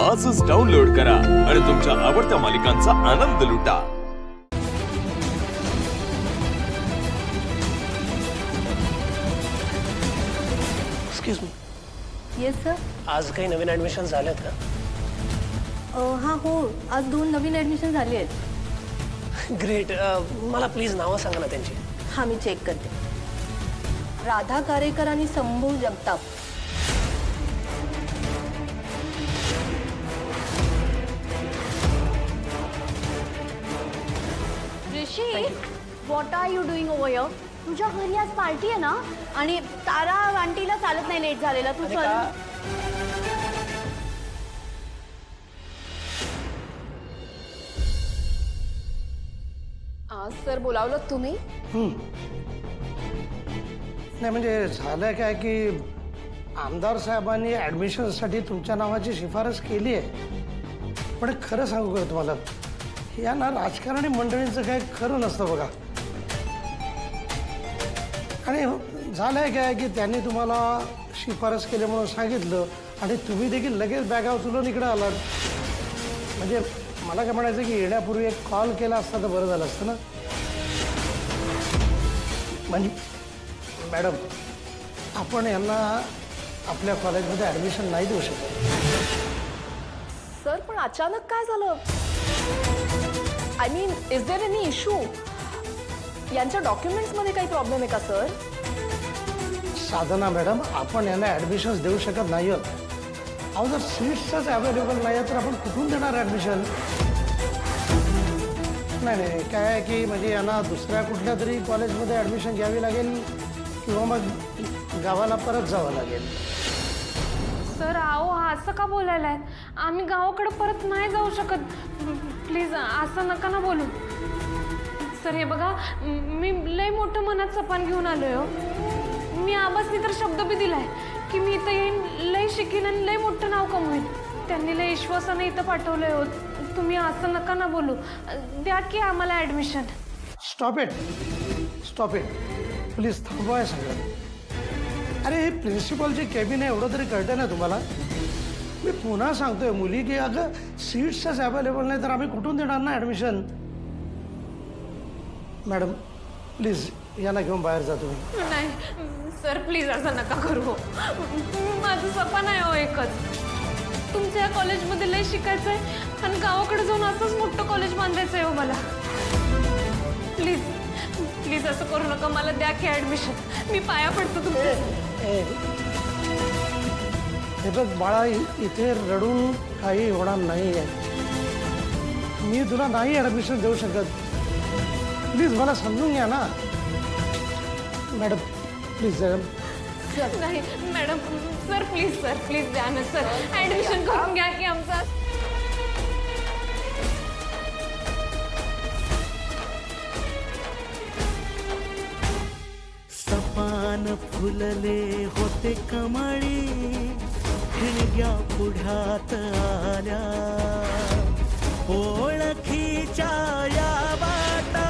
आजच डाउनलोड करा आणि तुमच्या आवडत्या मालिकांचा आनंद लुटा। Excuse me. Yes sir. आज काही नवीन ॲडमिशन झालेत का? हां हो, आज 2 नवीन ॲडमिशन झाली आहेत। ग्रेट। मला प्लीज नावं सांगा ना त्यांची। हां मी चेक करते। राधा कारेकर आणि Sambhu Jagtap. Rishi, what are you doing over here? तुझ्या घरी आज पार्टी आहे ना, आणि तारा आंटीला चालत नाही लेट झालेला, तू चल। आज सर बोलावलं तुम्ही? नाही म्हणजे झालं काय की आमदार साहेबांनी ॲडमिशनसाठी तुमच्या नावाची शिफारस केली आहे, पण खरं सांगू का तुम्हाला, या ना राजकारणी मंडळींचं काय खरं नसतं बघा। आणि झालंय काय की त्यांनी तुम्हाला शिफारस केली म्हणून सांगितलं आणि तुम्ही देखील लगेच बॅगा उचलून इकडे आलात। म्हणजे मला काय म्हणायचं की येण्यापूर्वी एक कॉल केला असता तर बरं झालं असतं ना। म्हणजे मॅडम, आपण यांना आपल्या कॉलेजमध्ये ॲडमिशन नाही देऊ शकत। सर पण अचानक काय झालं? I mean, is there any issue? यांच्या डॉक्युमेंट्समध्ये काही प्रॉब्लेम आहे का सर? साधना मॅडम, आपण यांना ॲडमिशन्स देऊ शकत नाही आहोत। अहो जर सीट्सच अवेलेबल नाही तर आपण कुठून देणार ॲडमिशन? नाही नाही, काय आहे की म्हणजे यांना दुसऱ्या कुठल्या तरी कॉलेजमध्ये ॲडमिशन घ्यावी लागेल किंवा मग गावाला परत जावं लागेल। सर आओ, असं का बोलायलाय? आम्ही गावाकडे परत नाही जाऊ शकत। प्लीज असं नका ना बोलू सर। हे बघा, मी लय मोठं मनात सपान घेऊन आलोय हो। मी आबासनी तर शब्द बी दिलाय की मी इथं येईन, लय शिकीन आणि लय मोठं नाव कमवेन। त्यांनी लय विश्वासाने इथं पाठवलंय हो। तुम्ही असं नका ना बोलू, द्या की आम्हाला admission. Stop it, stop it, please थांबवा हे सगळं। अरे हे प्रिन्सिपलची केबिन आहे एवढं तरी कळतं ना तुम्हाला? मी पुन्हा सांगतोय मुली की अगं सीट्सच अवेलेबल नाही तर आम्ही कुठून देणार ना ॲडमिशन। मॅडम प्लीज याला घेऊन बाहेर जा तुम्ही। नाही सर, प्लीज असं नका करू। माझं सपन आहे हो एकच, तुमच्या या कॉलेजमध्ये लय शिकायचं आहे आणि गावाकडे जाऊन असंच मोठं कॉलेज बांधायचं आहे हो मला। प्लीज प्लीज असं करू नका, मला द्या की ॲडमिशन। मी पाया पडतो तुमच्या। हे बघ बाळा, इथे रडून काही होणार नाही आहे। मी तुला नाही ॲडमिशन देऊ शकत, प्लीज मला समजून घ्या ना मॅडम, प्लीज। नाही madam, sir please, sir please द्या ना सर, ॲडमिशन करून घ्या की आमचं। सपान फुलले होते कमळी, हिणग्या पुढ्यात आल्या ओळखीच्या या वाटा।